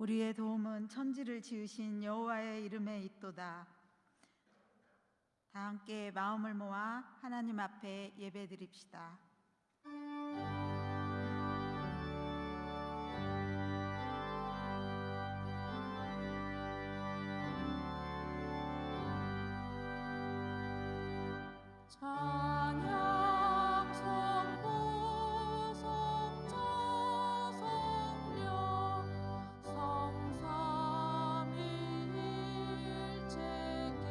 우리의 도움은 천지를 지으신 여호와의 이름에 있도다. 다 함께 마음을 모아 하나님 앞에 예배드립시다. 찬양 성부 성자 성령 성삼위일체께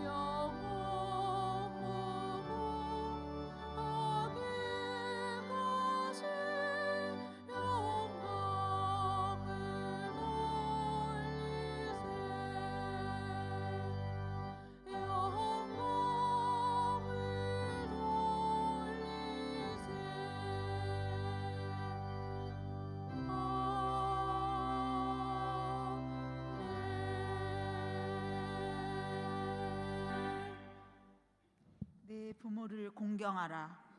영원 무궁하게 가시 영광을 돌리세. 내 부모를 공경하라.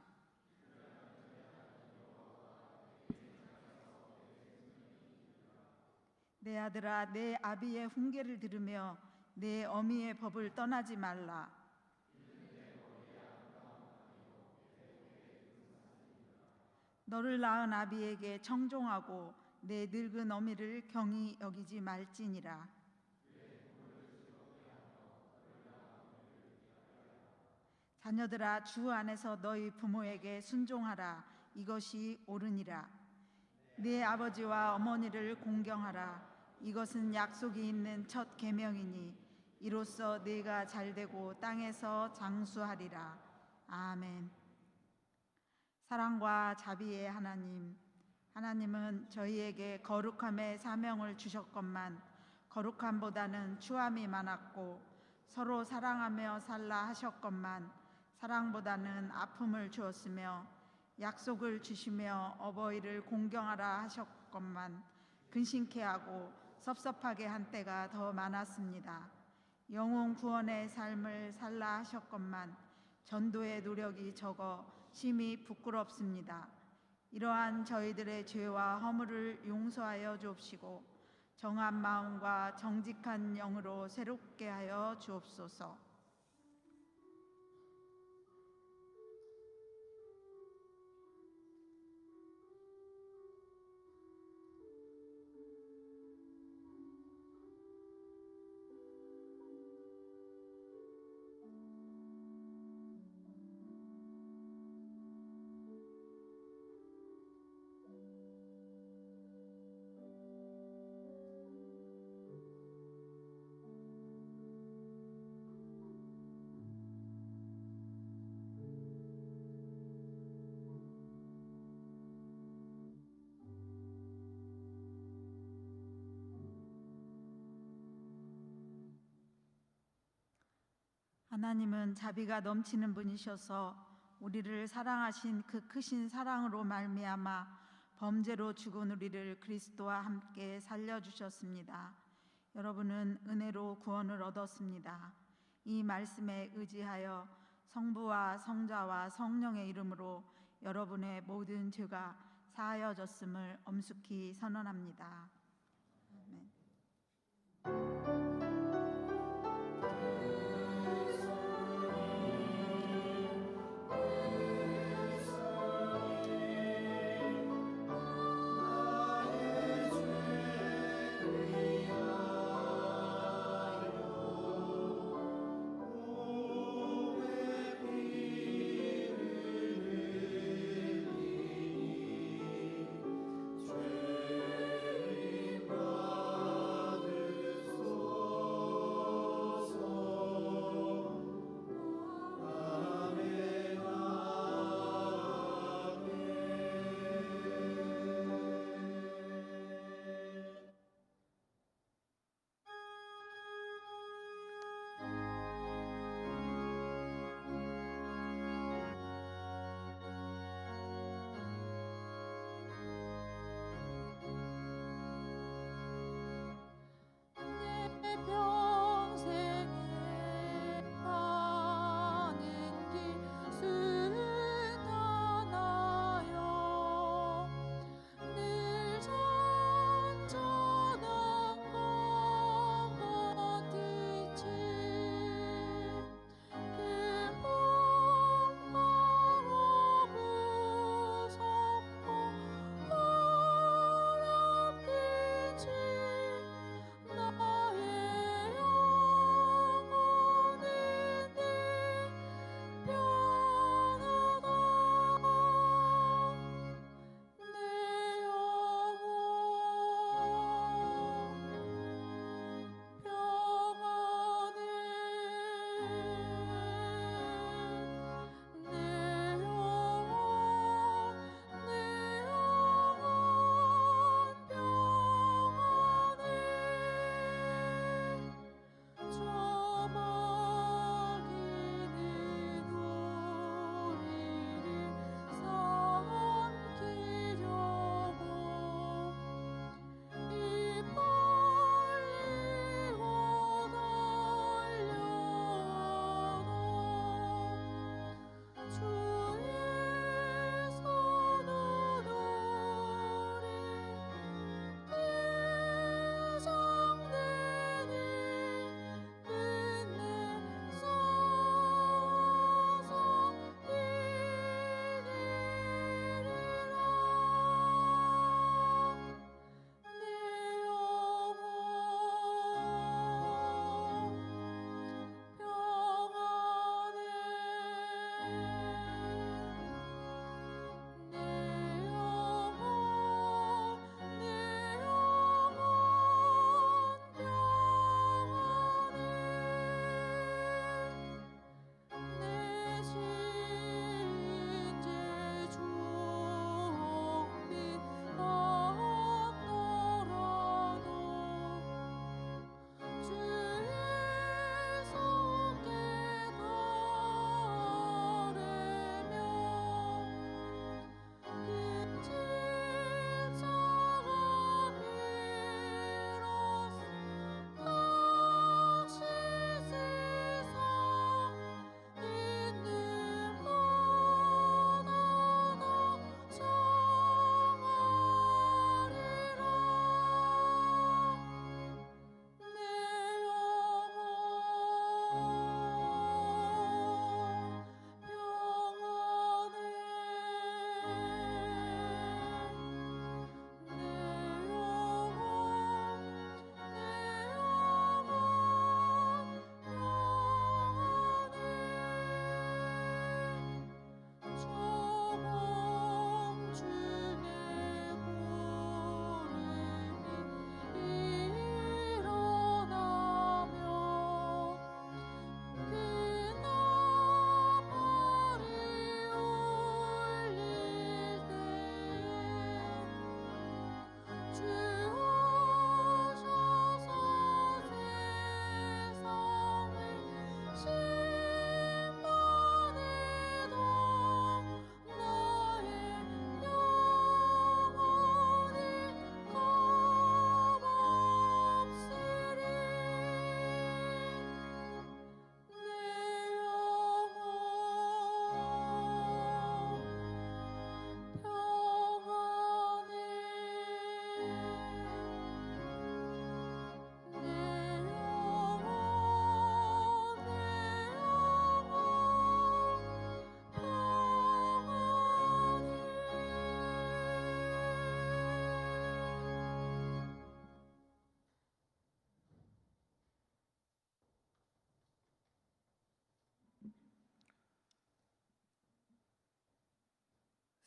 내 아들아, 내 아비의 훈계를 들으며 내 어미의 법을 떠나지 말라. 너를 낳은 아비에게 청종하고 내 늙은 어미를 경히 여기지 말지니라. 자녀들아, 주 안에서 너희 부모에게 순종하라. 이것이 옳으니라. 네 아버지와 어머니를 공경하라. 이것은 약속이 있는 첫 계명이니 이로써 네가 잘되고 땅에서 장수하리라. 아멘. 사랑과 자비의 하나님, 하나님은 저희에게 거룩함의 사명을 주셨건만 거룩함보다는 추함이 많았고 서로 사랑하며 살라 하셨건만 사랑보다는 아픔을 주었으며 약속을 주시며 어버이를 공경하라 하셨건만 근심케 하고 섭섭하게 한 때가 더 많았습니다. 영혼 구원의 삶을 살라 하셨건만 전도의 노력이 적어 심히 부끄럽습니다. 이러한 저희들의 죄와 허물을 용서하여 주옵시고 정한 마음과 정직한 영으로 새롭게 하여 주옵소서. 하나님은 자비가 넘치는 분이셔서 우리를 사랑하신 그 크신 사랑으로 말미암아 범죄로 죽은 우리를 그리스도와 함께 살려주셨습니다. 여러분은 은혜로 구원을 얻었습니다. 이 말씀에 의지하여 성부와 성자와 성령의 이름으로 여러분의 모든 죄가 사하여졌음을 엄숙히 선언합니다. 아멘.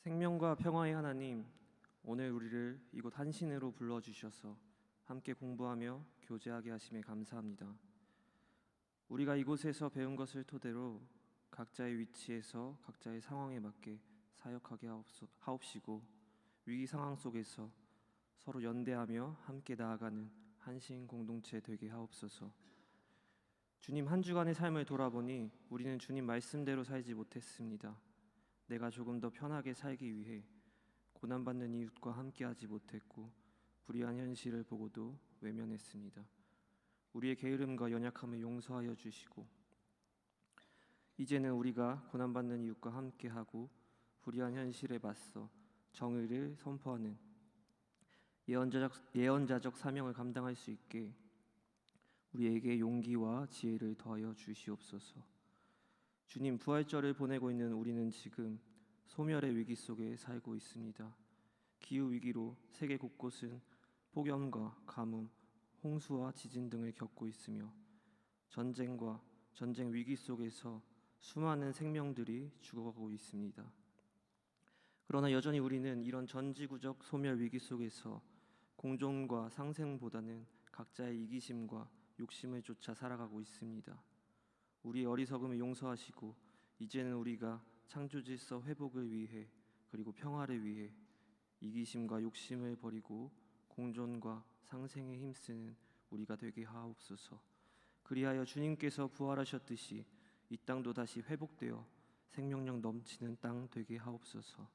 생명과 평화의 하나님, 오늘 우리를 이곳 한신으로 불러주셔서 함께 공부하며 교제하게 하심에 감사합니다. 우리가 이곳에서 배운 것을 토대로 각자의 위치에서 각자의 상황에 맞게 사역하게 하옵시고, 위기 상황 속에서 서로 연대하며 함께 나아가는 한신 공동체 되게 하옵소서. 주님, 한 주간의 삶을 돌아보니 우리는 주님 말씀대로 살지 못했습니다. 내가 조금 더 편하게 살기 위해 고난받는 이웃과 함께하지 못했고, 불의한 현실을 보고도 외면했습니다. 우리의 게으름과 연약함을 용서하여 주시고, 이제는 우리가 고난받는 이웃과 함께하고 불의한 현실에 맞서 정의를 선포하는 예언자적 사명을 감당할 수 있게 우리에게 용기와 지혜를 더하여 주시옵소서. 주님, 부활절을 보내고 있는 우리는 지금 소멸의 위기 속에 살고 있습니다. 기후 위기로 세계 곳곳은 폭염과 가뭄, 홍수와 지진 등을 겪고 있으며, 전쟁과 전쟁 위기 속에서 수많은 생명들이 죽어가고 있습니다. 그러나 여전히 우리는 이런 전지구적 소멸 위기 속에서 공존과 상생보다는 각자의 이기심과 욕심을 쫓아 살아가고 있습니다. 우리의 어리석음을 용서하시고, 이제는 우리가 창조 질서 회복을 위해, 그리고 평화를 위해 이기심과 욕심을 버리고 공존과 상생에 힘쓰는 우리가 되게 하옵소서. 그리하여 주님께서 부활하셨듯이 이 땅도 다시 회복되어 생명력 넘치는 땅 되게 하옵소서.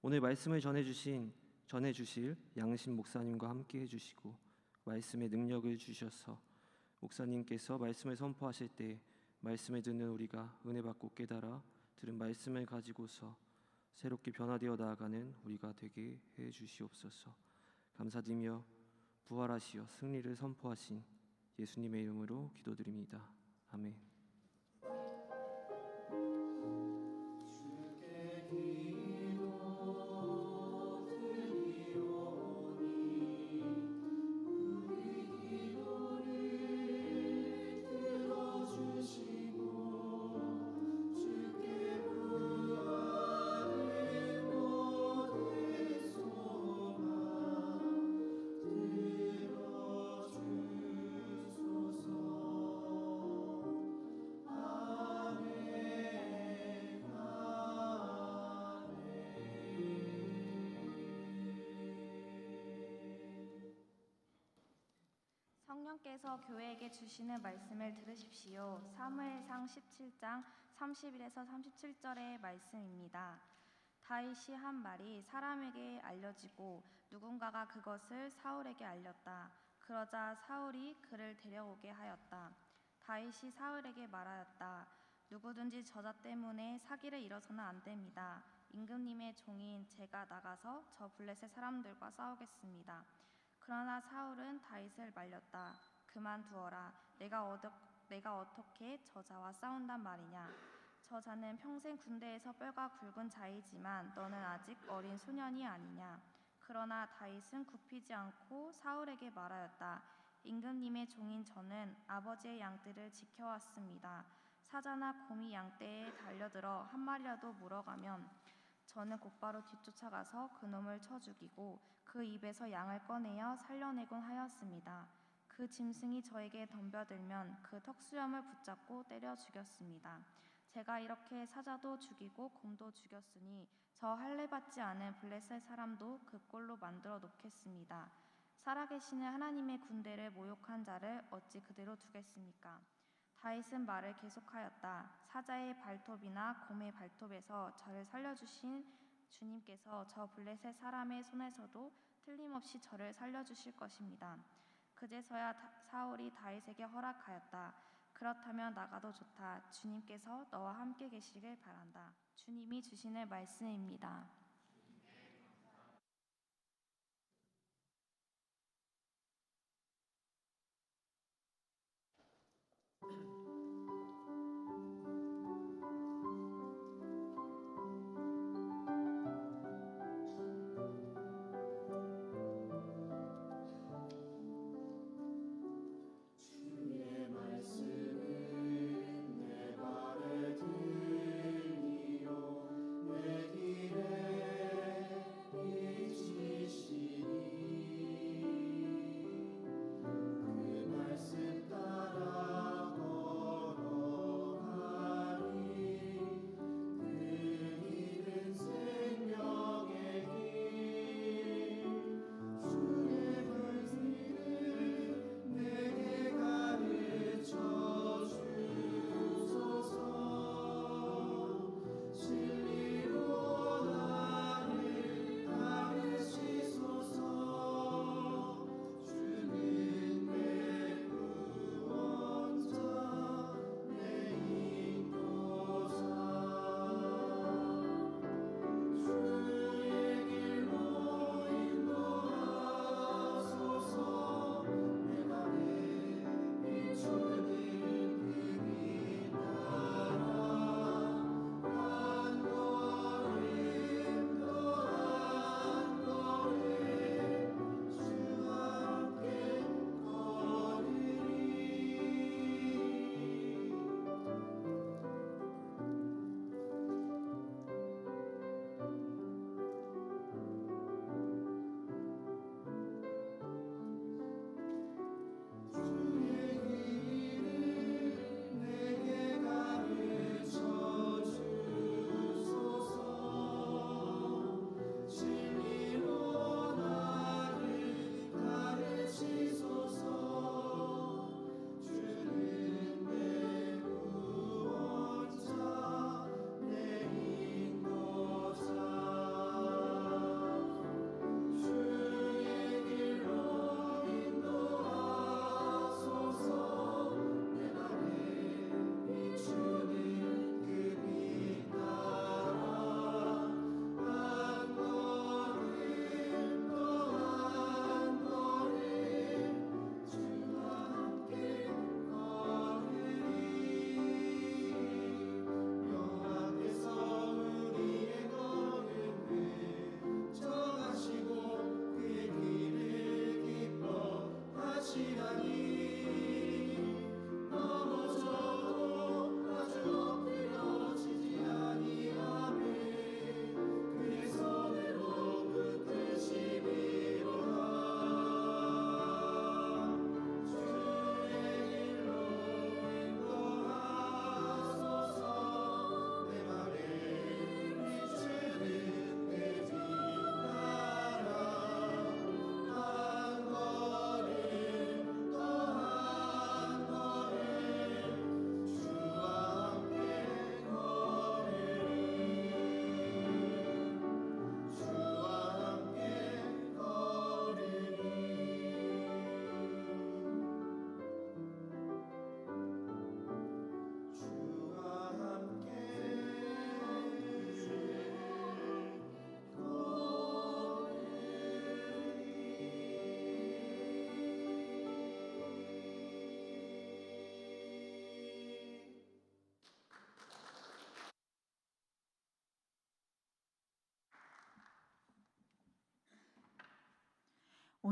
오늘 말씀을 전해주실 양심 목사님과 함께 해주시고, 말씀의 능력을 주셔서 목사님께서 말씀을 선포하실 때 말씀을 듣는 우리가 은혜 받고 깨달아 들은 말씀을 가지고서 새롭게 변화되어 나아가는 우리가 되게 해 주시옵소서. 감사드리며 부활하시어 승리를 선포하신 예수님의 이름으로 기도드립니다. 아멘. 성령께서 교회에게 주시는 말씀을 들으십시오. 사무엘상 17장 31에서 37절의 말씀입니다. 다윗이 한 말이 사람에게 알려지고 누군가가 그것을 사울에게 알렸다. 그러자 사울이 그를 데려오게 하였다. 다윗이 사울에게 말하였다. 누구든지 저자 때문에 사기를 이뤄서는 안 됩니다. 임금님의 종인 제가 나가서 저 블레셋 사람들과 싸우겠습니다. 그러나 사울은 다윗을 말렸다. 그만두어라. 내가 어떻게 저자와 싸운단 말이냐. 저자는 평생 군대에서 뼈가 굵은 자이지만 너는 아직 어린 소년이 아니냐. 그러나 다윗은 굽히지 않고 사울에게 말하였다. 임금님의 종인 저는 아버지의 양떼를 지켜왔습니다. 사자나 곰이 양떼에 달려들어 한 마리라도 물어가면 저는 곧바로 뒤쫓아가서 그놈을 쳐 죽이고 그 입에서 양을 꺼내어 살려내곤 하였습니다. 그 짐승이 저에게 덤벼들면 그 턱수염을 붙잡고 때려 죽였습니다. 제가 이렇게 사자도 죽이고 곰도 죽였으니 저 할례받지 않은 블레셋 사람도 그 꼴로 만들어 놓겠습니다. 살아계시는 하나님의 군대를 모욕한 자를 어찌 그대로 두겠습니까? 다윗은 말을 계속하였다. 사자의 발톱이나 곰의 발톱에서 저를 살려주신 주님께서 저 블레셋 사람의 손에서도 틀림없이 저를 살려주실 것입니다. 그제서야 사울이 다윗에게 허락하였다. 그렇다면 나가도 좋다. 주님께서 너와 함께 계시길 바란다. 주님이 주시는 말씀입니다. 내 발에 들리요 내 길에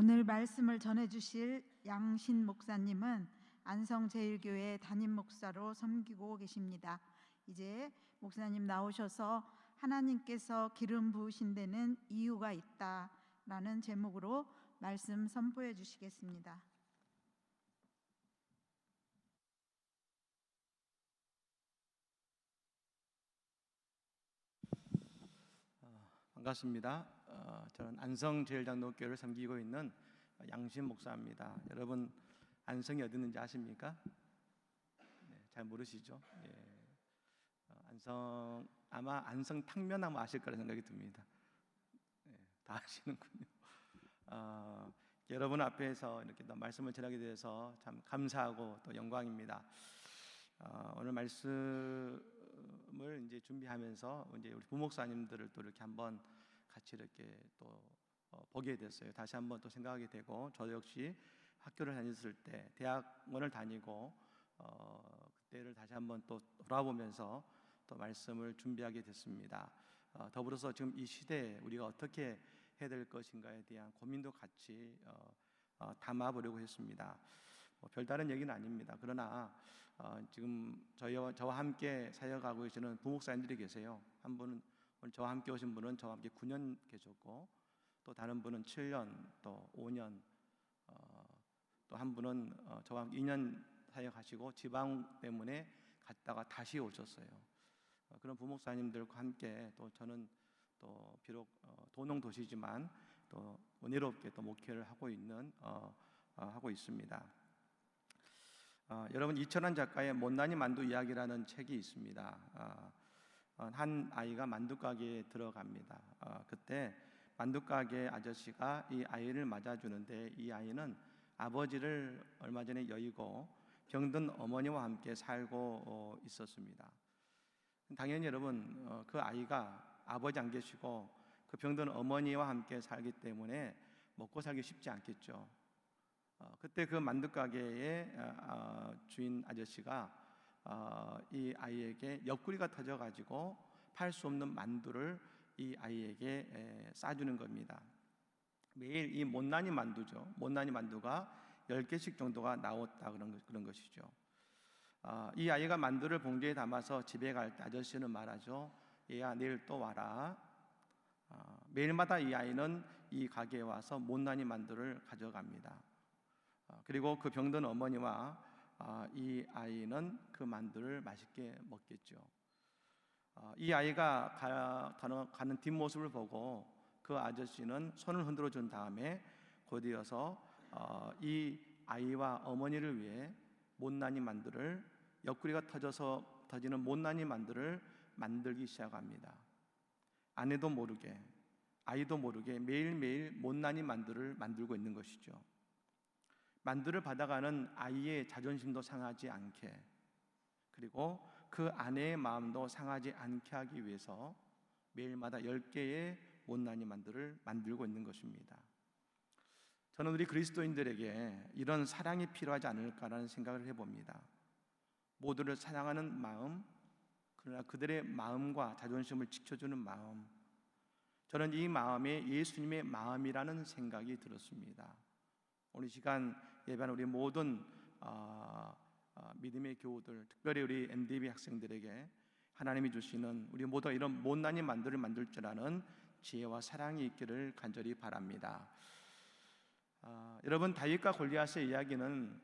오늘 말씀을 전해주실 양신 목사님은 안성제일교회 담임 목사로 섬기고 계십니다. 이제 목사님 나오셔서 하나님께서 기름 부으신 데는 이유가 있다라는 제목으로 말씀 선포해 주시겠습니다. 반갑습니다. 저는 안성제일장로교회를 섬기고 있는 양신 목사입니다. 여러분 안성이 어디 있는지 아십니까? 네, 잘 모르시죠? 예. 안성 아마 안성 탕면 하면 아실 거라 생각이 듭니다. 네, 다 아시는군요. 여러분 앞에서 이렇게 또 말씀을 전하게 돼서 참 감사하고 또 영광입니다. 오늘 말씀을 이제 준비하면서 이제 우리 부목사님들을 또 이렇게 한번 같이 이렇게 또 보게 됐어요. 다시 한번 또 생각하게 되고, 저도 역시 학교를 다녔을 때 대학원을 다니고 그때를 다시 한번 또 돌아보면서 또 말씀을 준비하게 됐습니다. 더불어서 지금 이 시대에 우리가 어떻게 해야 될 것인가에 대한 고민도 같이 담아보려고 했습니다. 별다른 얘기는 아닙니다. 그러나 지금 저와 함께 사역하고 계시는 부목사님들이 계세요. 한 분은 오늘 저와 함께 오신 분은 저와 함께 9년 계셨고, 또 다른 분은 7년, 또 5년, 또 한 분은 저와 함께 2년 사역하시고 지방 때문에 갔다가 다시 오셨어요. 그런 부목사님들과 함께 또 저는 또 비록 도농 도시지만 또 은혜롭게 또 목회를 하고 있습니다. 여러분, 이철환 작가의 못난이 만두 이야기라는 책이 있습니다. 한 아이가 만두 가게에 들어갑니다. 그때 만두 가게 아저씨가 이 아이를 맞아주는데, 이 아이는 아버지를 얼마 전에 여의고 병든 어머니와 함께 살고 있었습니다. 당연히 여러분, 그 아이가 아버지 안 계시고 그 병든 어머니와 함께 살기 때문에 먹고 살기 쉽지 않겠죠. 그때 그 만두 가게의 주인 아저씨가 이 아이에게 옆구리가 터져가지고 팔 수 없는 만두를 이 아이에게 싸주는 겁니다. 매일 이 못난이 만두죠. 못난이 만두가 10개씩 정도가 나왔다 그런 것이죠. 이 아이가 만두를 봉지에 담아서 집에 갈 때 아저씨는 말하죠. 얘야, 내일 또 와라. 매일마다 이 아이는 이 가게에 와서 못난이 만두를 가져갑니다. 그리고 그 병든 어머니와 이 아이는 그 만두를 맛있게 먹겠죠. 이 아이가 가는 뒷모습을 보고 그 아저씨는 손을 흔들어 준 다음에 곧이어서 이 아이와 어머니를 위해 못난이 만두를, 옆구리가 터지는 못난이 만두를 만들기 시작합니다. 아내도 모르게, 아이도 모르게 매일매일 못난이 만두를 만들고 있는 것이죠. 만두를 받아가는 아이의 자존심도 상하지 않게, 그리고 그 아내의 마음도 상하지 않게 하기 위해서 매일마다 10개의 못난이 만두를 만들고 있는 것입니다. 저는 우리 그리스도인들에게 이런 사랑이 필요하지 않을까라는 생각을 해봅니다. 모두를 사랑하는 마음, 그러나 그들의 마음과 자존심을 지켜주는 마음, 저는 이 마음이 예수님의 마음이라는 생각이 들었습니다. 오늘 시간 예배하는 우리 모든 믿음의 교우들, 특별히 우리 MDB 학생들에게 하나님이 주시는 우리 모두 이런 못난이 만두를 만들 줄 아는 지혜와 사랑이 있기를 간절히 바랍니다. 여러분, 다윗과 골리앗의 이야기는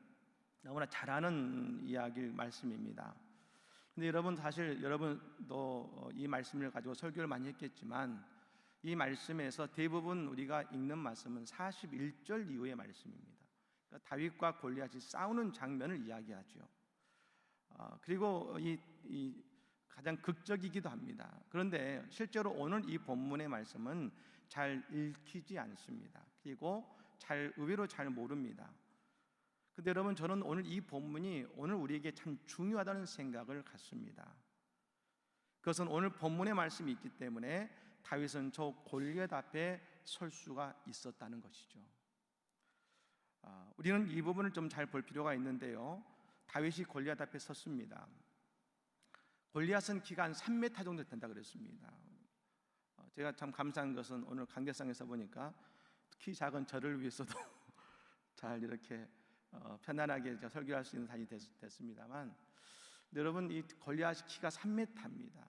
너무나 잘 아는 말씀입니다. 근데 여러분, 사실 여러분도 이 말씀을 가지고 설교를 많이 했겠지만, 이 말씀에서 대부분 우리가 읽는 말씀은 41절 이후의 말씀입니다. 그러니까 다윗과 골리앗이 싸우는 장면을 이야기하죠. 그리고 이 가장 극적이기도 합니다. 그런데 실제로 오늘 이 본문의 말씀은 잘 읽히지 않습니다. 그리고 의외로 잘 모릅니다. 근데 여러분, 저는 오늘 이 본문이 오늘 우리에게 참 중요하다는 생각을 갖습니다. 그것은 오늘 본문의 말씀이 있기 때문에 다윗은 저 골리앗 앞에 설 수가 있었다는 것이죠. 우리는 이 부분을 좀 잘 볼 필요가 있는데요. 다윗이 골리앗 앞에 섰습니다. 골리앗은 키가 한 3m 정도 된다 그랬습니다. 제가 참 감사한 것은 오늘 강대상에서 보니까 키 작은 저를 위해서도 잘 이렇게 편안하게 설교할 수 있는 단이 됐습니다만, 여러분 이 골리앗이 키가 3m입니다.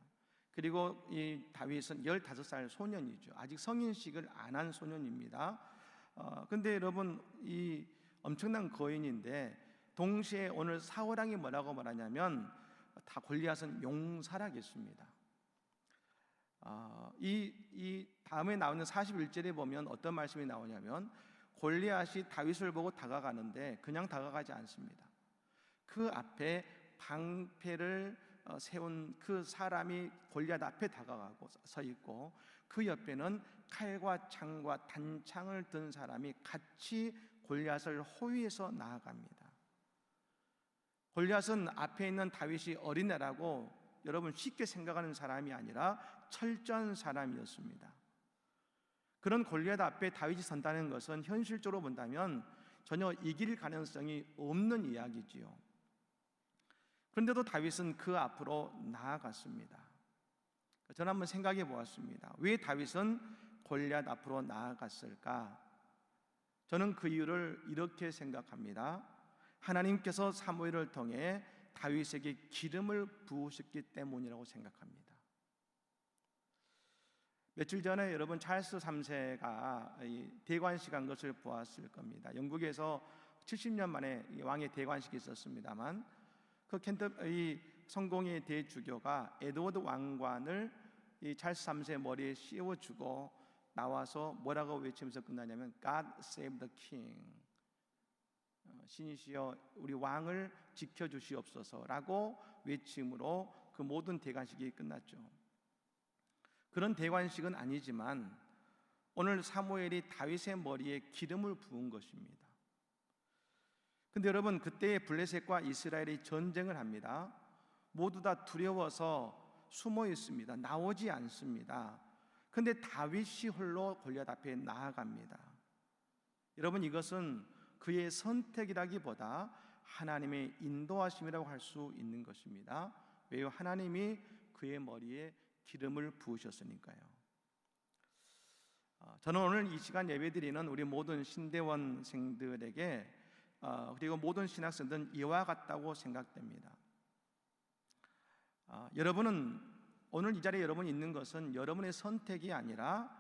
그리고 이 다윗은 15살 소년이죠. 아직 성인식을 안 한 소년입니다. 근데 여러분 이 엄청난 거인인데, 동시에 오늘 사울왕이 뭐라고 말하냐면 다 골리앗은 용사라겠습니다. 이 다음에 나오는 41절에 보면 어떤 말씀이 나오냐면, 골리앗이 다윗을 보고 다가가는데 그냥 다가가지 않습니다. 그 앞에 방패를 세운 그 사람이 골리앗 앞에 다가가고 서 있고, 그 옆에는 칼과 창과 단창을 든 사람이 같이 골리앗을 호위해서 나아갑니다. 골리앗은 앞에 있는 다윗이 어린애라고 여러분 쉽게 생각하는 사람이 아니라 철저한 사람이었습니다. 그런 골리앗 앞에 다윗이 선다는 것은 현실적으로 본다면 전혀 이길 가능성이 없는 이야기지요. 그런데도 다윗은 그 앞으로 나아갔습니다. 저는 한번 생각해 보았습니다. 왜 다윗은 골리앗 앞으로 나아갔을까? 저는 그 이유를 이렇게 생각합니다. 하나님께서 사무엘을 통해 다윗에게 기름을 부으셨기 때문이라고 생각합니다. 며칠 전에 여러분 찰스 3세가 대관식 한 것을 보았을 겁니다. 영국에서 70년 만에 왕의 대관식이 있었습니다만, 그 이 성공의 대주교가 에드워드 왕관을 이 찰스 3세 머리에 씌워주고 나와서 뭐라고 외치면서 끝나냐면 God save the king, 신이시여 우리 왕을 지켜주시옵소서라고 외침으로 그 모든 대관식이 끝났죠. 그런 대관식은 아니지만 오늘 사무엘이 다윗의 머리에 기름을 부은 것입니다. 근데 여러분, 그때 블레셋과 이스라엘이 전쟁을 합니다. 모두 다 두려워서 숨어 있습니다. 나오지 않습니다. 근데 다윗이 홀로 골리앗 앞에 나아갑니다. 여러분, 이것은 그의 선택이라기보다 하나님의 인도하심이라고 할 수 있는 것입니다. 왜요? 하나님이 그의 머리에 기름을 부으셨으니까요. 저는 오늘 이 시간 예배드리는 우리 모든 신대원생들에게 그리고 모든 신학생들은 이와 같다고 생각됩니다. 여러분은 오늘 이 자리에 여러분이 있는 것은 여러분의 선택이 아니라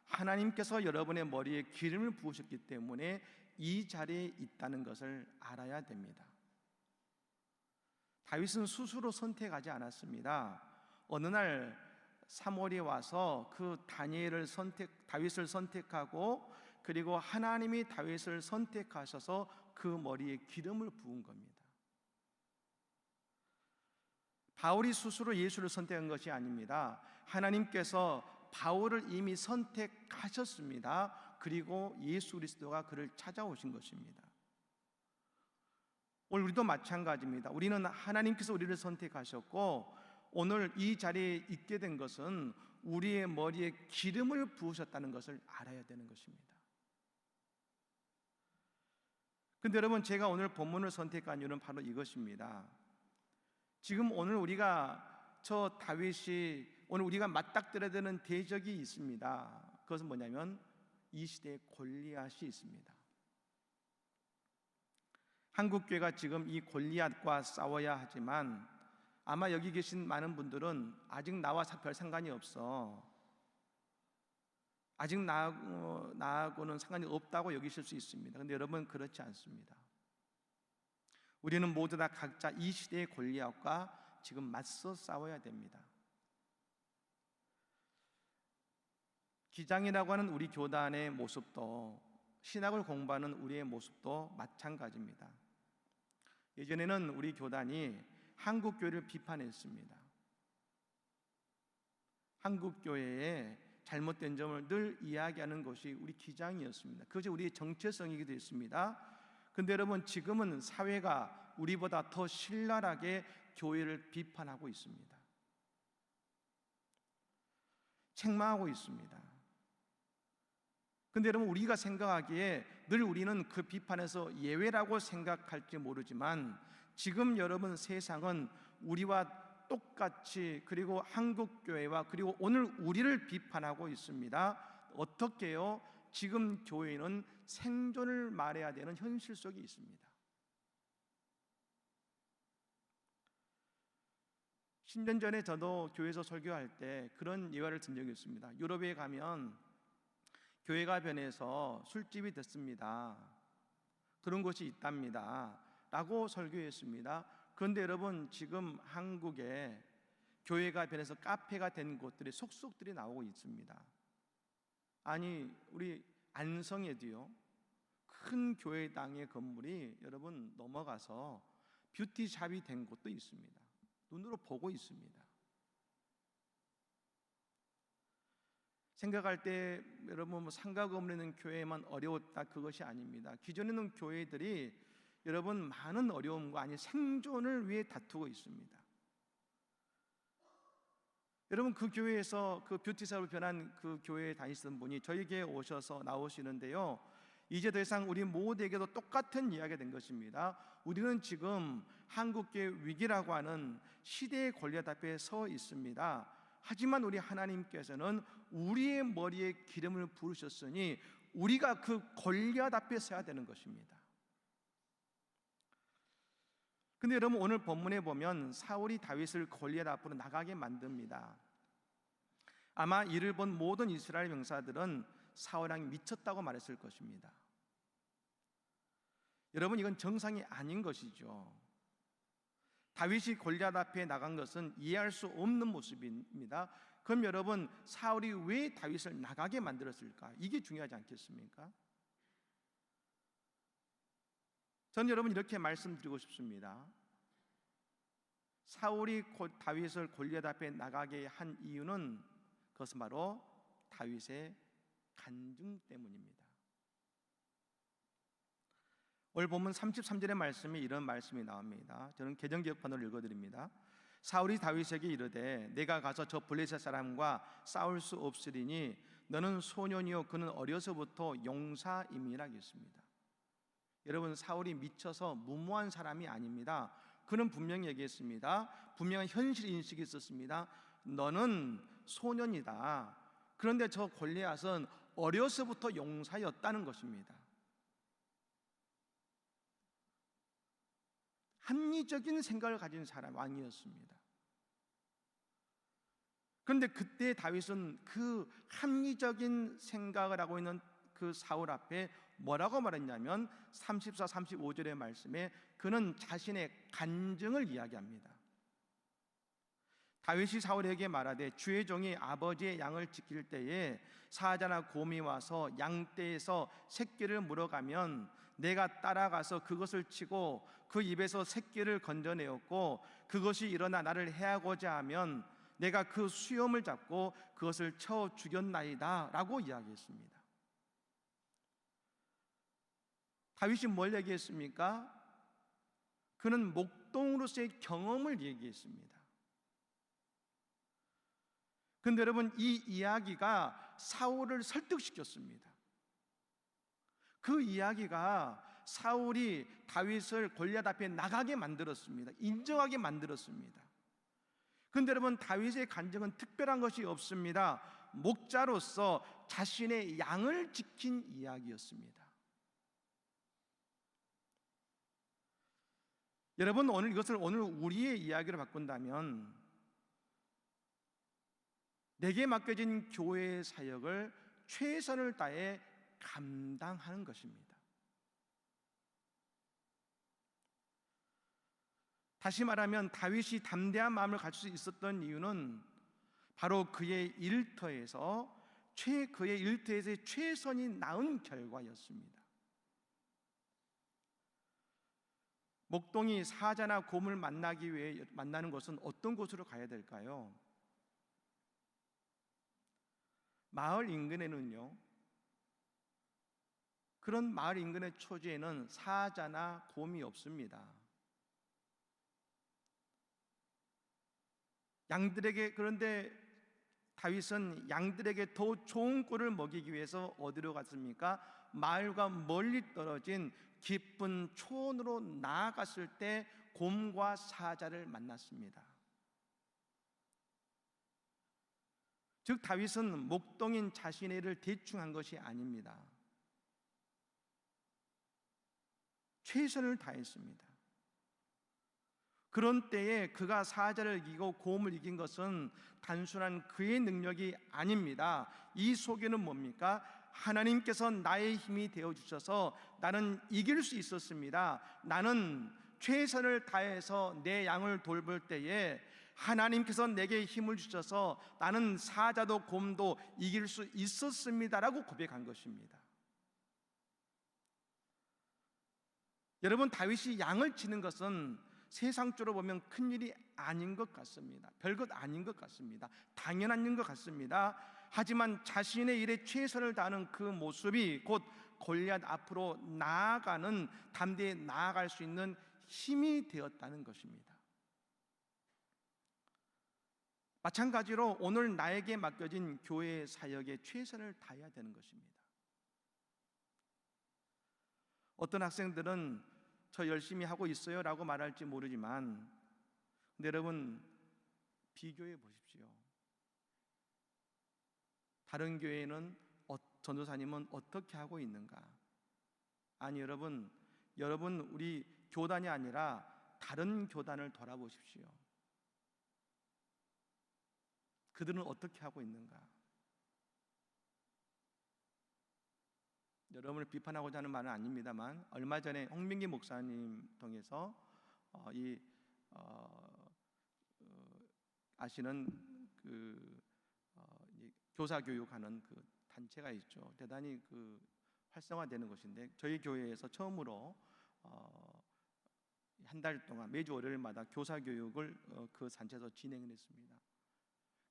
하나님께서 여러분의 머리에 기름을 부으셨기 때문에 이 자리에 있다는 것을 알아야 됩니다. 다윗은 스스로 선택하지 않았습니다. 어느 날 사무엘이 와서 그 다윗을 선택하고, 그리고 하나님이 다윗을 선택하셔서 그 머리에 기름을 부은 겁니다. 바울이 스스로 예수를 선택한 것이 아닙니다. 하나님께서 바울을 이미 선택하셨습니다. 그리고 예수 그리스도가 그를 찾아오신 것입니다. 오늘 우리도 마찬가지입니다. 우리는 하나님께서 우리를 선택하셨고, 오늘 이 자리에 있게 된 것은 우리의 머리에 기름을 부으셨다는 것을 알아야 되는 것입니다. 근데 여러분, 제가 오늘 본문을 선택한 이유는 바로 이것입니다. 지금 오늘 우리가 다윗이 오늘 우리가 맞닥뜨려야 되는 대적이 있습니다. 그것은 뭐냐면 이 시대에 골리앗이 있습니다. 한국교회가 지금 이 골리앗과 싸워야 하지만 아마 여기 계신 많은 분들은 아직 나와 별 상관이 없어, 아직 나하고는 상관이 없다고 여기실 수 있습니다. 그런데 여러분, 그렇지 않습니다. 우리는 모두 다 각자 이 시대의 골리앗과 지금 맞서 싸워야 됩니다. 기장이라고 하는 우리 교단의 모습도, 신학을 공부하는 우리의 모습도 마찬가지입니다. 예전에는 우리 교단이 한국교회를 비판했습니다. 한국교회의 잘못된 점을 늘 이야기하는 것이 우리 기장이었습니다. 그것이 우리의 정체성이기도 했습니다. 그런데 여러분, 지금은 사회가 우리보다 더 신랄하게 교회를 비판하고 있습니다. 책망하고 있습니다. 그런데 여러분, 우리가 생각하기에 늘 우리는 그 비판에서 예외라고 생각할지 모르지만, 지금 여러분 세상은 우리와 똑같이, 그리고 한국교회와 그리고 오늘 우리를 비판하고 있습니다. 어떻게요? 지금 교회는 생존을 말해야 되는 현실 속에 있습니다. 10년 전에 저도 교회에서 설교할 때 그런 예화를 든 적이 있습니다. 유럽에 가면 교회가 변해서 술집이 됐습니다. 그런 곳이 있답니다. 라고 설교했습니다. 그런데 여러분, 지금 한국에 교회가 변해서 카페가 된 곳들이 속속들이 나오고 있습니다. 아니, 우리 안성에도요, 큰 교회당의 건물이 여러분 넘어가서 뷰티샵이 된 곳도 있습니다. 눈으로 보고 있습니다. 생각할 때 여러분, 뭐 상가 건물에는 교회만 어려웠다, 그것이 아닙니다. 기존에는 교회들이 여러분 많은 어려움과 아니 생존을 위해 다투고 있습니다. 여러분, 그 교회에서 그 뷰티샵으로 변한 그 교회에 다니시던 분이 저에게 오셔서 나오시는데요, 이제 더 이상 우리 모두에게도 똑같은 이야기가 된 것입니다. 우리는 지금 한국교회 위기라고 하는 시대의 권력 앞에 서 있습니다. 하지만 우리 하나님께서는 우리의 머리에 기름을 부으셨으니 우리가 그 골리앗 앞에 서야 되는 것입니다. 근데 여러분, 오늘 본문에 보면 사울이 다윗을 골리앗 앞으로 나가게 만듭니다. 아마 이를 본 모든 이스라엘 병사들은 사울 왕이 미쳤다고 말했을 것입니다. 여러분, 이건 정상이 아닌 것이죠. 다윗이 골리앗 앞에 나간 것은 이해할 수 없는 모습입니다. 그럼 여러분, 사울이 왜 다윗을 나가게 만들었을까? 이게 중요하지 않겠습니까? 저는 여러분 이렇게 말씀드리고 싶습니다. 사울이 다윗을 골리앗 앞에 나가게 한 이유는 그것은 바로 다윗의 간증 때문입니다. 오늘 본문 33절의 말씀에 이런 말씀이 나옵니다. 저는 개정개혁판으로 읽어드립니다. 사울이 다윗에게 이르되 내가 가서 저 블레셋 사람과 싸울 수 없으리니 너는 소년이요 그는 어려서부터 용사임이라 했습니다. 여러분, 사울이 미쳐서 무모한 사람이 아닙니다. 그는 분명히 얘기했습니다. 분명한 현실 인식이 있었습니다. 너는 소년이다. 그런데 저 골리앗은 어려서부터 용사였다는 것입니다. 합리적인 생각을 가진 사람, 왕이었습니다. 그런데 그때 다윗은 그 합리적인 생각을 하고 있는 그 사울 앞에 뭐라고 말했냐면 34, 35절의 말씀에 그는 자신의 간증을 이야기합니다. 다윗이 사울에게 말하되 주의 종이 아버지의 양을 지킬 때에 사자나 곰이 와서 양떼에서 새끼를 물어가면 내가 따라가서 그것을 치고 그 입에서 새끼를 건져내었고 그것이 일어나 나를 해하고자 하면 내가 그 수염을 잡고 그것을 쳐 죽였나이다 라고 이야기했습니다. 다윗이 뭘 얘기했습니까? 그는 목동으로서의 경험을 얘기했습니다. 그런데 여러분, 이 이야기가 사울을 설득시켰습니다. 그 이야기가 사울이 다윗을 골리앗 앞에 나가게 만들었습니다. 인정하게 만들었습니다. 그런데 여러분, 다윗의 간증은 특별한 것이 없습니다. 목자로서 자신의 양을 지킨 이야기였습니다. 여러분, 이것을 오늘 우리의 이야기로 바꾼다면 내게 맡겨진 교회의 사역을 최선을 다해 감당하는 것입니다. 다시 말하면 다윗이 담대한 마음을 가질 수 있었던 이유는 바로 그의 일터에서 그의 최선이 나은 결과였습니다. 목동이 사자나 곰을 만나기 위해 만나는 것은 어떤 곳으로 가야 될까요? 마을 인근에는요, 그런 마을 인근의 초지에는 사자나 곰이 없습니다. 그런데 다윗은 양들에게 더 좋은 꿀을 먹이기 위해서 어디로 갔습니까? 마을과 멀리 떨어진 깊은 초원으로 나아갔을 때 곰과 사자를 만났습니다. 즉 다윗은 목동인 자신의 일을 대충 한 것이 아닙니다. 최선을 다했습니다. 그런 때에 그가 사자를 이기고 곰을 이긴 것은 단순한 그의 능력이 아닙니다. 이 속에는 뭡니까? 하나님께서 나의 힘이 되어 주셔서 나는 이길 수 있었습니다. 나는 최선을 다해서 내 양을 돌볼 때에 하나님께서 내게 힘을 주셔서 나는 사자도 곰도 이길 수 있었습니다라고 고백한 것입니다. 여러분, 다윗이 양을 치는 것은 세상적으로 보면 큰일이 아닌 것 같습니다. 별것 아닌 것 같습니다. 당연한 일 것 같습니다. 하지만 자신의 일에 최선을 다하는 그 모습이 곧 골리앗 앞으로 나아가는, 담대히 나아갈 수 있는 힘이 되었다는 것입니다. 마찬가지로 오늘 나에게 맡겨진 교회 사역에 최선을 다해야 되는 것입니다. 어떤 학생들은 저 열심히 하고 있어요 라고 말할지 모르지만, 근데 여러분 비교해 보십시오. 다른 교회는 전도사님은 어떻게 하고 있는가? 아니 여러분 우리 교단이 아니라 다른 교단을 돌아보십시오. 그들은 어떻게 하고 있는가? 여러분을 비판하고자 하는 말은 아닙니다만, 얼마 전에 홍민기 목사님 통해서 아시는 교사 교육하는 그 단체가 있죠. 대단히 활성화되는 것인데, 저희 교회에서 처음으로 한 달 동안 매주 월요일마다 교사 교육을 그 단체에서 진행을 했습니다.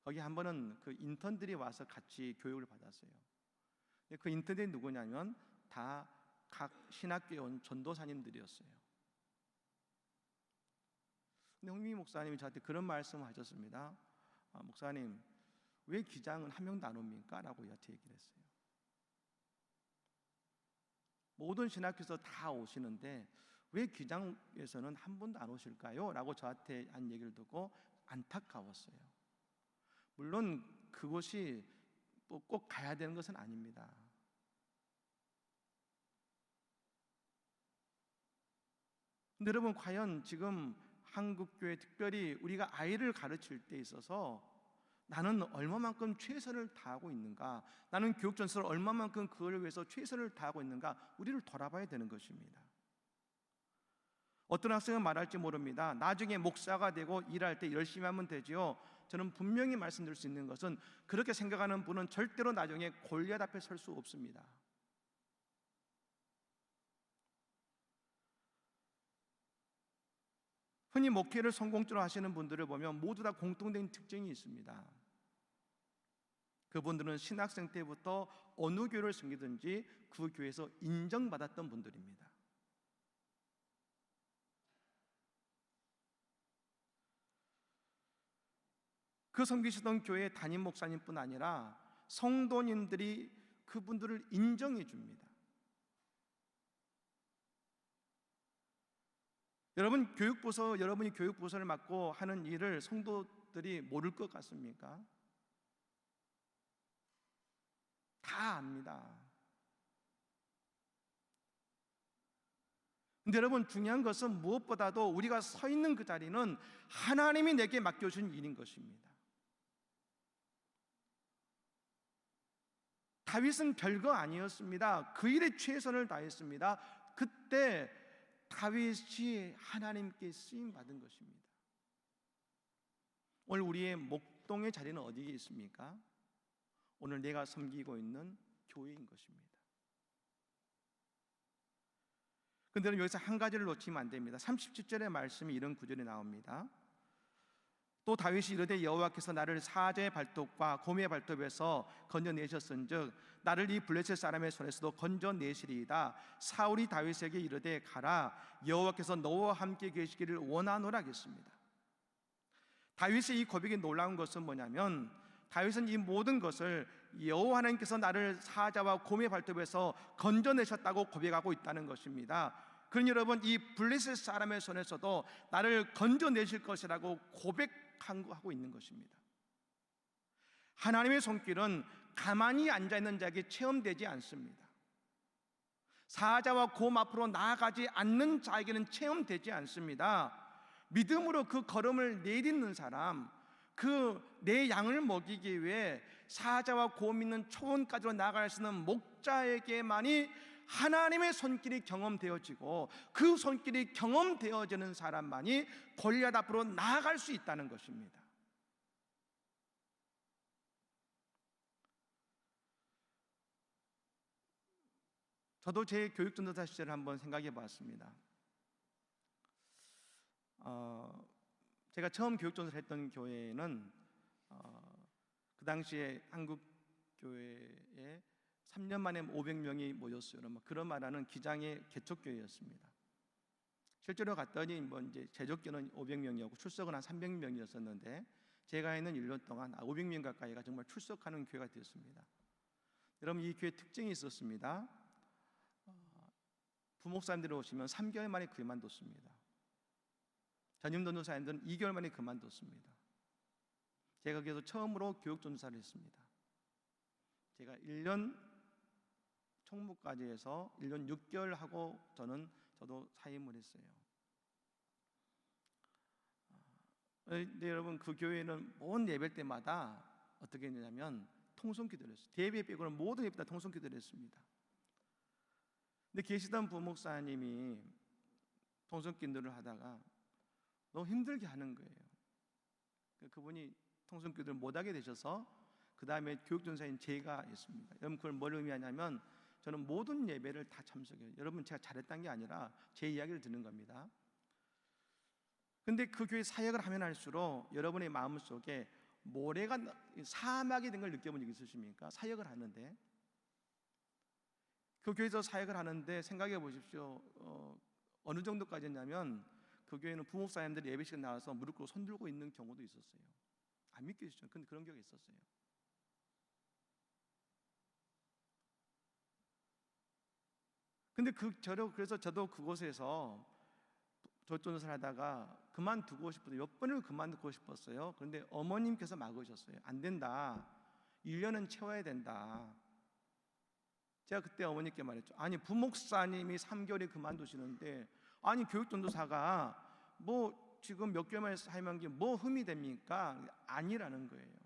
거기 한 번은 그 인턴들이 와서 같이 교육을 받았어요. 그 인턴들이 누구냐면 다 각 신학교에 온 전도사님들이었어요. 근데 홍민기 목사님이 저한테 그런 말씀을 하셨습니다. 목사님, 왜 기장은 한 명도 안 옵니까? 라고 저한테 얘기를 했어요. 모든 신학교에서 다 오시는데 왜 기장에서는 한 분도 안 오실까요? 라고 저한테 한 얘기를 듣고 안타까웠어요. 물론 그곳이 꼭 가야 되는 것은 아닙니다. 근데 여러분, 과연 지금 한국교회, 특별히 우리가 아이를 가르칠 때 있어서 나는 얼마만큼 최선을 다하고 있는가? 나는 교육전선을 얼마만큼 그걸 위해서 최선을 다하고 있는가? 우리를 돌아봐야 되는 것입니다. 어떤 학생은 말할지 모릅니다. 나중에 목사가 되고 일할 때 열심히 하면 되지요. 저는 분명히 말씀드릴 수 있는 것은, 그렇게 생각하는 분은 절대로 나중에 골리앗 앞에 설 수 없습니다. 흔히 목회를 성공적으로 하시는 분들을 보면 모두 다 공통된 특징이 있습니다. 그분들은 신학생 때부터 어느 교회를 섬기든지 그 교회에서 인정받았던 분들입니다. 그 섬기시던 교회 담임 목사님뿐 아니라 성도님들이 그분들을 인정해 줍니다. 여러분이 교육부서를 맡고 하는 일을 성도들이 모를 것 같습니까? 다 압니다. 근데 여러분, 중요한 것은 무엇보다도 우리가 서 있는 그 자리는 하나님이 내게 맡겨준 일인 것입니다. 다윗은 별거 아니었습니다. 그 일에 최선을 다했습니다. 그때 다윗이 하나님께 쓰임 받은 것입니다. 오늘 우리의 목동의 자리는 어디에 있습니까? 오늘 내가 섬기고 있는 교회인 것입니다. 그런데 여기서 한 가지를 놓치면 안 됩니다. 37절의 말씀이 이런 구절이 나옵니다. 또 다윗이 이르되 여호와께서 나를 사자의 발톱과 곰의 발톱에서 건져내셨은즉 나를 이 블레셋 사람의 손에서도 건져내시리이다. 사울이 다윗에게 이르되 가라, 여호와께서 너와 함께 계시기를 원하노라 하겠습니다. 다윗의 이 고백이 놀라운 것은 뭐냐면, 다윗은 이 모든 것을 여호와 하나님께서 나를 사자와 곰의 발톱에서 건져내셨다고 고백하고 있다는 것입니다. 그러니 여러분, 이 블레셋 사람의 손에서도 나를 건져내실 것이라고 고백하고 있는 것입니다. 하나님의 손길은 가만히 앉아있는 자에게 체험되지 않습니다. 사자와 곰 앞으로 나아가지 않는 자에게는 체험되지 않습니다. 믿음으로 그 걸음을 내딛는 사람, 그 내 양을 먹이기 위해 사자와 곰 있는 초원까지로 나아갈 수 있는 목자에게만이 하나님의 손길이 경험되어지고, 그 손길이 경험되어지는 사람만이 골리앗 앞으로 나아갈 수 있다는 것입니다. 저도 제 교육전도사 시절을 한번 생각해 봤습니다. 제가 처음 교육전도사를 했던 교회는 그 당시에 한국 교회에 3년 만에 500명이 모였어요. 그런 말하는 기장의 개척교회였습니다. 실제로 갔더니 이제 제적교는 500명이었고 출석은 한 300명이었었는데, 제가 있는 1년 동안 500명 가까이가 정말 출석하는 교회가 되었습니다. 여러분, 이 교회 특징이 있었습니다. 부목사님들이 오시면 3개월 만에 그만뒀습니다. 전임전도사님들은 2개월 만에 그만뒀습니다. 제가 거기서 처음으로 교육전도사를 했습니다. 제가 1년 총무까지 해서 1년 6개월 하고 저도 사임을 했어요. 근데 여러분, 그 교회는 모든 예배 때마다 어떻게 했냐면 통성기도를 했어요. 대예배 빼고는 모든 예배 다 통성기도를 했습니다. 근데 계시던 부목사님이 통성기도를 하다가 너무 힘들게 하는 거예요. 그분이 통성기도를 못하게 되셔서 그 다음에 교육전사인 제가 했습니다. 여러분, 그걸 뭘 의미하냐면 저는 모든 예배를 다 참석해요. 여러분, 제가 잘했다는 게 아니라 제 이야기를 듣는 겁니다. 근데 그 교회 사역을 하면 할수록 여러분의 마음속에 모래가 사막이 된 걸 느껴본 적 있으십니까? 사역을 하는데, 그 교회에서 사역을 하는데 생각해 보십시오. 어느 정도까지였냐면 그 교회는 부목사님들이 예배 시간 나와서 무릎 꿇고 손 들고 있는 경우도 있었어요. 안 믿기시죠? 근데 그런 경우가 있었어요. 근데 그래서 저도 그곳에서 조전사를 하다가 그만두고 싶어서 몇 번을 그만두고 싶었어요. 그런데 어머님께서 막으셨어요. 안 된다. 1년은 채워야 된다. 제가 그때 어머니께 말했죠. 아니, 부목사님이 3개월에 그만두시는데, 아니, 교육전도사가 뭐 지금 몇 개월만에 사임한 게 뭐 흠이 됩니까? 아니라는 거예요.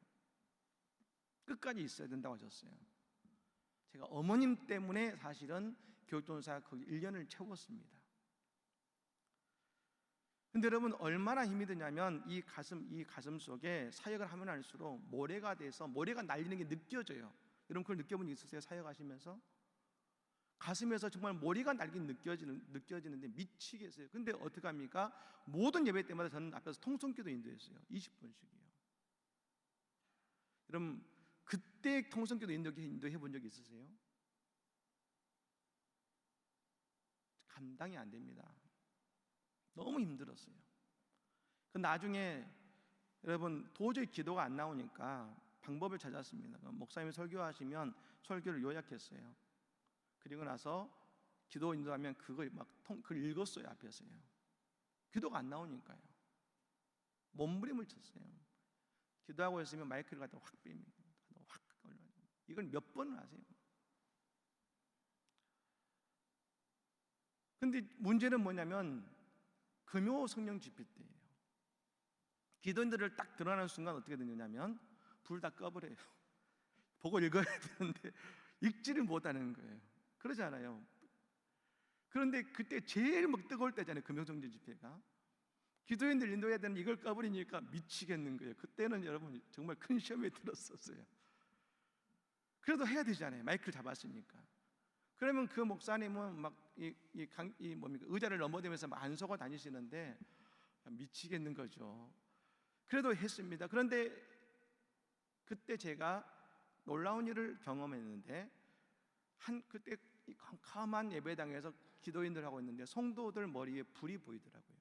끝까지 있어야 된다고 하셨어요. 제가 어머님 때문에 사실은 교육전도사 거기 1년을 채웠습니다. 근데 여러분, 얼마나 힘이 드냐면 이 가슴 속에 사역을 하면 할수록 모래가 돼서 모래가 날리는 게 느껴져요. 여러분, 그걸 느껴본 적 있으세요? 사역하시면서 가슴에서 정말 모래가 날긴 느껴지는데 미치겠어요. 근데 어떻게 합니까? 모든 예배 때마다 저는 앞에서 통성기도 인도했어요. 20분씩이요. 여러분, 그때 통성기도 인도해 본 적 있으세요? 감당이 안 됩니다. 너무 힘들었어요. 그 나중에 여러분, 도저히 기도가 안 나오니까 방법을 찾았습니다. 목사님이 설교하시면 설교를 요약했어요. 그리고 나서 기도 인도하면 그걸 그걸 읽었어요. 앞에서요. 기도가 안 나오니까요. 몸부림을 쳤어요. 기도하고 있으면 마이크를 갖다 확 빼입니다. 확 올려요. 이걸 몇 번을 하세요. 근데 문제는 뭐냐면 금요 성령 집회 때예요. 기도인들을 딱 드러나는 순간 어떻게 되느냐면 불 다 꺼버려요. 보고 읽어야 되는데 읽지를 못하는 거예요. 그러잖아요. 그런데 그때 제일 뜨거울 때잖아요. 금요 성령 집회가. 기도인들 인도해야 되는 이걸 꺼버리니까 미치겠는 거예요. 그때는 여러분 정말 큰 시험에 들었었어요. 그래도 해야 되잖아요. 마이크를 잡았으니까. 그러면 그 목사님은 막 의자를 넘어대면서 막 안서고 다니시는데 미치겠는 거죠. 그래도 했습니다. 그런데 그때 제가 놀라운 일을 경험했는데, 그때 캄캄한 예배당에서 기도인들 하고 있는데 성도들 머리에 불이 보이더라고요.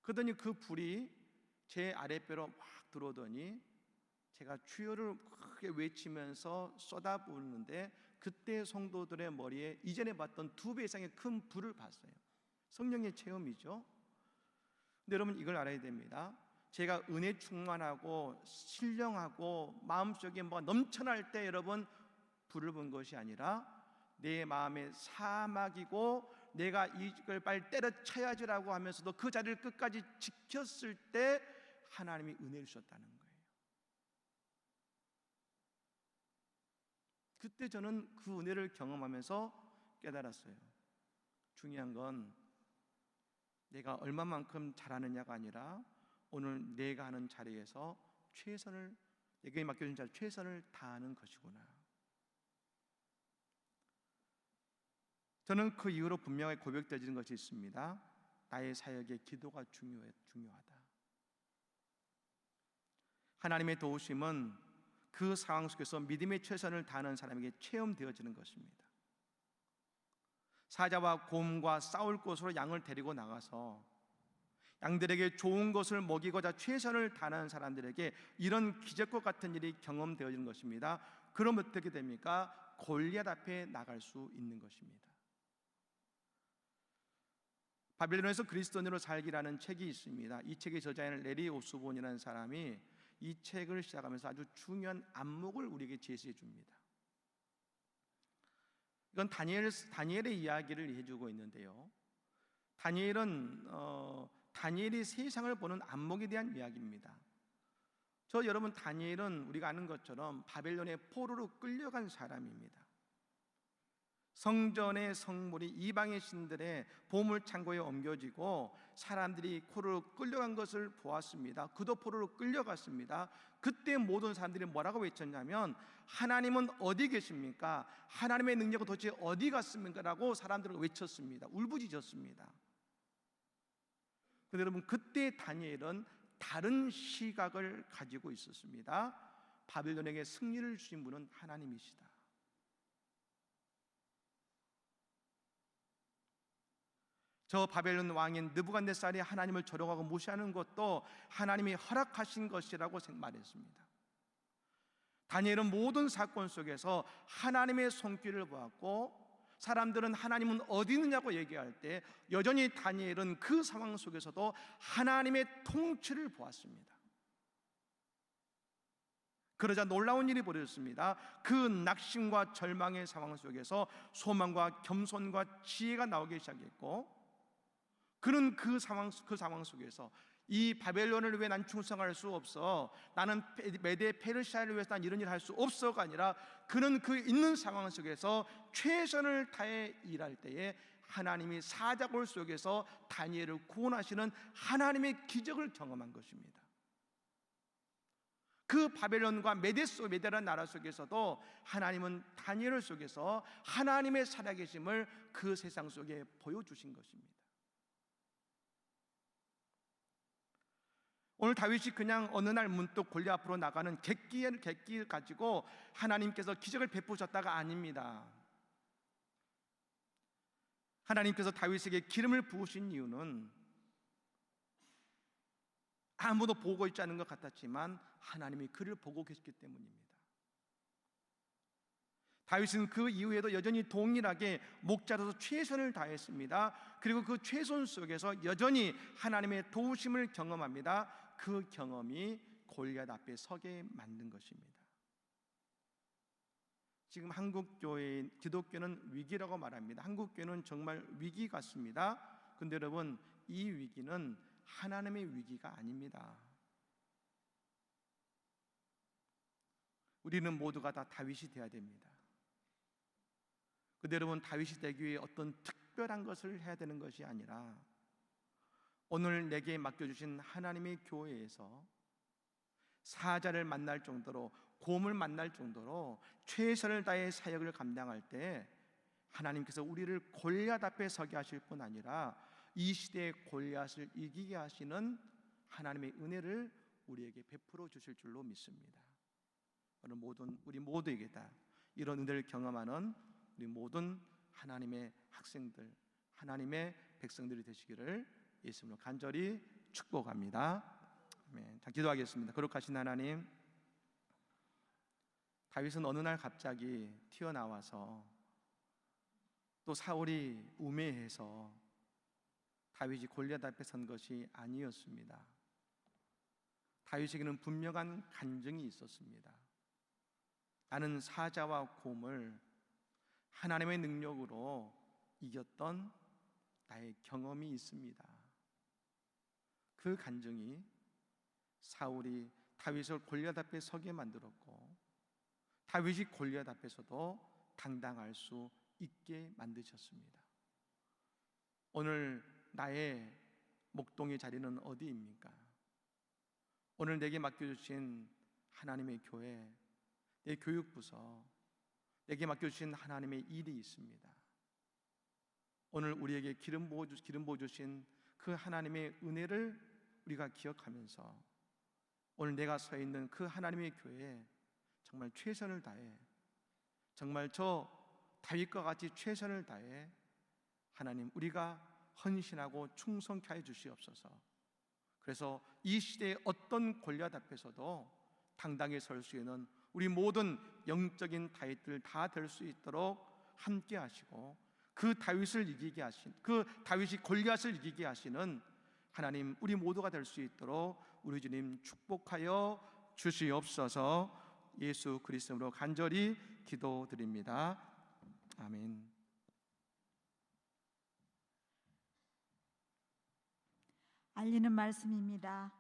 그러더니 그 불이 제 아랫배로 막 들어오더니 제가 주여를 크게 외치면서 쏟아부었는데, 그때 성도들의 머리에 이전에 봤던 2배 이상의 큰 불을 봤어요. 성령의 체험이죠. 근데 여러분, 이걸 알아야 됩니다. 제가 은혜 충만하고 신령하고 마음속에 뭐 넘쳐날 때 여러분 불을 본 것이 아니라 내 마음에 사막이고 내가 이걸 빨리 때려쳐야지라고 하면서도 그 자리를 끝까지 지켰을 때 하나님이 은혜를 주셨다는 거예요. 그때 저는 그 은혜를 경험하면서 깨달았어요. 중요한 건 내가 얼마만큼 잘하느냐가 아니라 오늘 내가 하는 자리에서 최선을, 내게 맡겨진 자리 최선을 다하는 것이구나. 저는 그 이후로 분명하게 고백되어지는 것이 있습니다. 나의 사역에 기도가 중요하다. 하나님의 도우심은 그 상황 속에서 믿음의 최선을 다하는 사람에게 체험되어지는 것입니다. 사자와 곰과 싸울 곳으로 양을 데리고 나가서 양들에게 좋은 것을 먹이고자 최선을 다하는 사람들에게 이런 기적과 같은 일이 경험되어지는 것입니다. 그럼 어떻게 됩니까? 골리앗 앞에 나갈 수 있는 것입니다. 바빌론에서 그리스도인으로 살기라는 책이 있습니다. 이 책의 저자인 레리 오스본이라는 사람이 이 책을 시작하면서 아주 중요한 안목을 우리에게 제시해 줍니다. 이건 다니엘의 이야기를 해주고 있는데요. 다니엘이 세상을 보는 안목에 대한 이야기입니다. 여러분, 다니엘은 우리가 아는 것처럼 바벨론의 포로로 끌려간 사람입니다. 성전의 성물이 이방의 신들의 보물 창고에 옮겨지고 사람들이 포로로 끌려간 것을 보았습니다. 그도 포로로 끌려갔습니다. 그때 모든 사람들이 뭐라고 외쳤냐면 하나님은 어디 계십니까? 하나님의 능력은 도대체 어디 갔습니까? 라고 사람들을 외쳤습니다. 울부짖었습니다. 그런데 여러분, 그때 다니엘은 다른 시각을 가지고 있었습니다. 바벨론에게 승리를 주신 분은 하나님이시다. 저 바벨론 왕인 느부갓네살이 하나님을 조롱하고 무시하는 것도 하나님이 허락하신 것이라고 말했습니다. 다니엘은 모든 사건 속에서 하나님의 손길을 보았고, 사람들은 하나님은 어디 있느냐고 얘기할 때 여전히 다니엘은 그 상황 속에서도 하나님의 통치를 보았습니다. 그러자 놀라운 일이 벌어졌습니다. 그 낙심과 절망의 상황 속에서 소망과 겸손과 지혜가 나오기 시작했고, 그는 그 상황 속에서 이 바벨론을 위해 난 충성할 수 없어, 나는 메데 페르시아를 위해서 난 이런 일을 할 수 없어가 아니라, 그는 그 있는 상황 속에서 최선을 다해 일할 때에 하나님이 사자골 속에서 다니엘을 구원하시는 하나님의 기적을 경험한 것입니다. 그 바벨론과 메데라는 나라 속에서도 하나님은 다니엘 속에서 하나님의 살아계심을 그 세상 속에 보여주신 것입니다. 오늘 다윗이 그냥 어느 날 문득 골리앗 앞으로 나가는 객기를 가지고 하나님께서 기적을 베푸셨다가 아닙니다. 하나님께서 다윗에게 기름을 부으신 이유는 아무도 보고 있지 않은 것 같았지만 하나님이 그를 보고 계셨기 때문입니다. 다윗은 그 이후에도 여전히 동일하게 목자로서 최선을 다했습니다. 그리고 그 최선 속에서 여전히 하나님의 도우심을 경험합니다. 그 경험이 골리앗 앞에 서게 만든 것입니다. 지금 한국교회, 기독교는 위기라고 말합니다. 한국교회는 정말 위기 같습니다. 그런데 여러분, 이 위기는 하나님의 위기가 아닙니다. 우리는 모두가 다 다윗이 되어야 됩니다. 그런데 여러분, 다윗이 되기 위해 어떤 특별한 것을 해야 되는 것이 아니라 오늘 내게 맡겨주신 하나님의 교회에서 사자를 만날 정도로, 곰을 만날 정도로 최선을 다해 사역을 감당할 때 하나님께서 우리를 골리앗 앞에 서게 하실 뿐 아니라 이 시대의 골리앗을 이기게 하시는 하나님의 은혜를 우리에게 베풀어 주실 줄로 믿습니다. 우리 모두에게 다 이런 은혜를 경험하는 우리 모든 하나님의 학생들, 하나님의 백성들이 되시기를 예수님으로 간절히 축복합니다. 아멘. 자, 기도하겠습니다. 거룩하신 하나님, 다윗은 어느 날 갑자기 튀어나와서 또 사울이 우매해서 다윗이 골리앗 앞에 선 것이 아니었습니다. 다윗에게는 분명한 간증이 있었습니다. 나는 사자와 곰을 하나님의 능력으로 이겼던 나의 경험이 있습니다. 그 간증이 사울이 다윗을 골리앗 앞에 서게 만들었고, 다윗이 골리앗 앞에서도 당당할 수 있게 만드셨습니다. 오늘 나의 목동의 자리는 어디입니까? 오늘 내게 맡겨주신 하나님의 교회, 내 교육부서, 내게 맡겨주신 하나님의 일이 있습니다. 오늘 우리에게 기름 부어 주신 그 하나님의 은혜를 우리가 기억하면서 오늘 내가 서 있는 그 하나님의 교회에 정말 최선을 다해, 정말 저 다윗과 같이 최선을 다해 하나님 우리가 헌신하고 충성케 하여 주시옵소서. 그래서 이 시대의 어떤 골리앗 앞에서도 당당히 설 수 있는 우리 모든 영적인 다윗들 다 될 수 있도록 함께 하시고, 그 다윗을 이기게 하신, 그 다윗이 골리앗을 이기게 하시는 하나님 우리 모두가 될 수 있도록 우리 주님 축복하여 주시옵소서. 예수 그리스도로 간절히 기도드립니다. 아멘. 알리는 말씀입니다.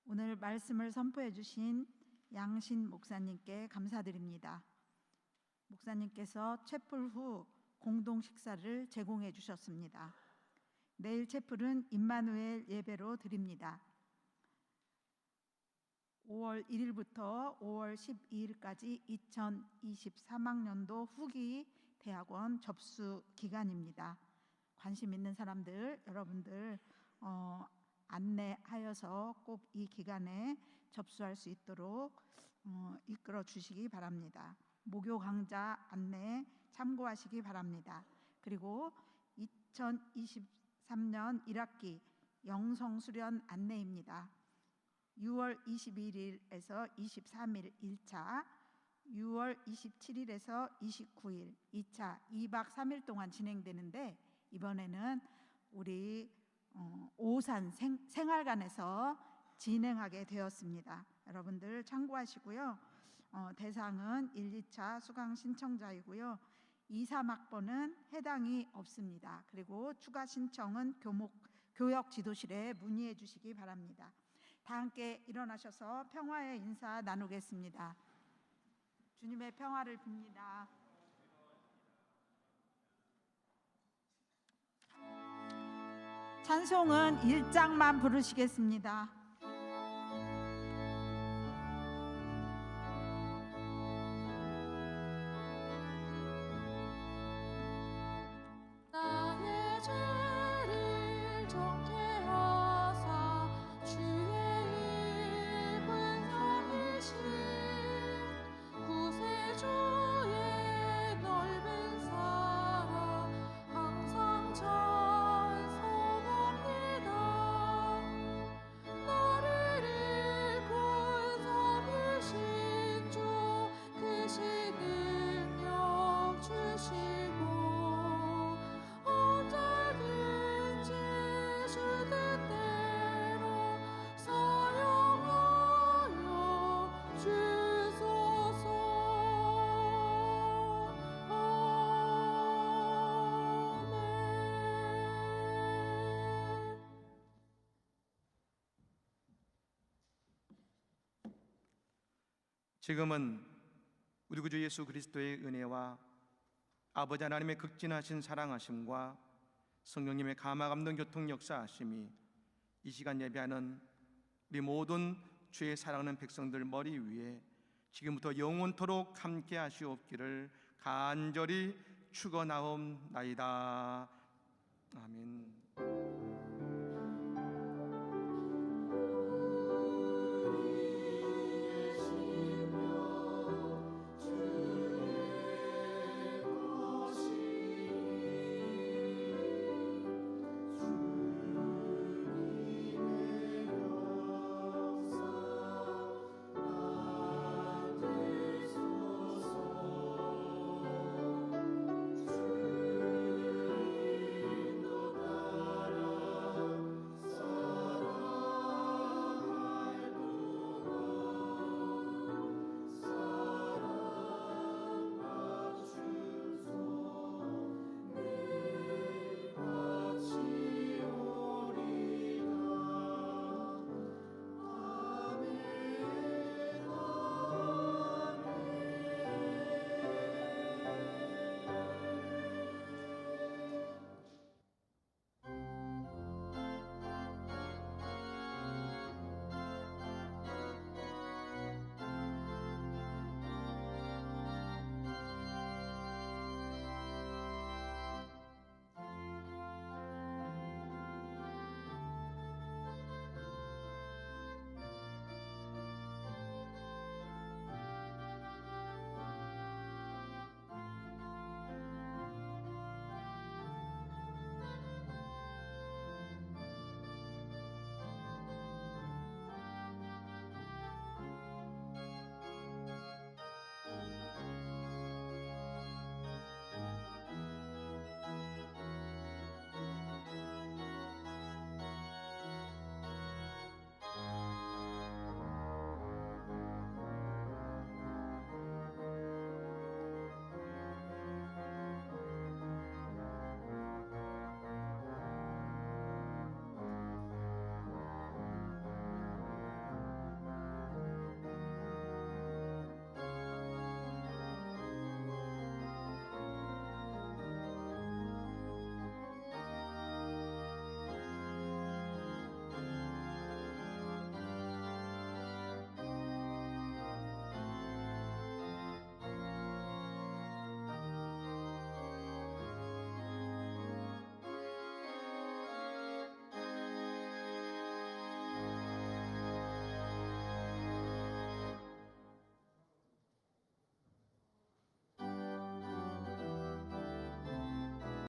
오늘 말씀을 선포해 주신 양신 목사님께 감사드립니다. 목사님께서 채플 후 공동 식사를 제공해 주셨습니다. 내일 채플은 임마누엘 예배로 드립니다. 5월 1일부터 5월 12일까지 2023학년도 후기 대학원 접수 기간입니다. 관심 있는 사람들, 여러분들 안내하여서 꼭 이 기간에 접수할 수 있도록 이끌어 주시기 바랍니다. 목요 강좌 안내 참고하시기 바랍니다. 그리고 2023년 1학기 영성 수련 안내입니다. 6월 21일에서 23일 1차, 6월 27일에서 29일 2차 2박 3일 동안 진행되는데, 이번에는 우리 오산 생활관에서 진행하게 되었습니다. 여러분들 참고하시고요. 대상은 1, 2차 수강 신청자이고요. 2, 3학번은 해당이 없습니다. 그리고 추가 신청은 교역 지도실에 문의해 주시기 바랍니다. 다 함께 일어나셔서 평화의 인사 나누겠습니다. 주님의 평화를 빕니다. 찬송은 1장만 부르시겠습니다. 나의 죄를 정케 하사 주의 입은 섬기신 구세주의 넓은 사랑 항상 찬송합니다. 나를 일꾼 섬기신 주 크신 능력 주시고 언제든지 주 뜻대로 사용하여 주소서. 아멘. 지금은 우리 구주 예수 그리스도의 은혜와 아버지 하나님의 극진하신 사랑하심과 성령님의 감화 감동 교통 역사하심이 이 시간 예배하는 우리 모든 주의 사랑하는 백성들 머리 위에 지금부터 영원토록 함께 하시옵기를 간절히 축원하옵나이다. 아멘.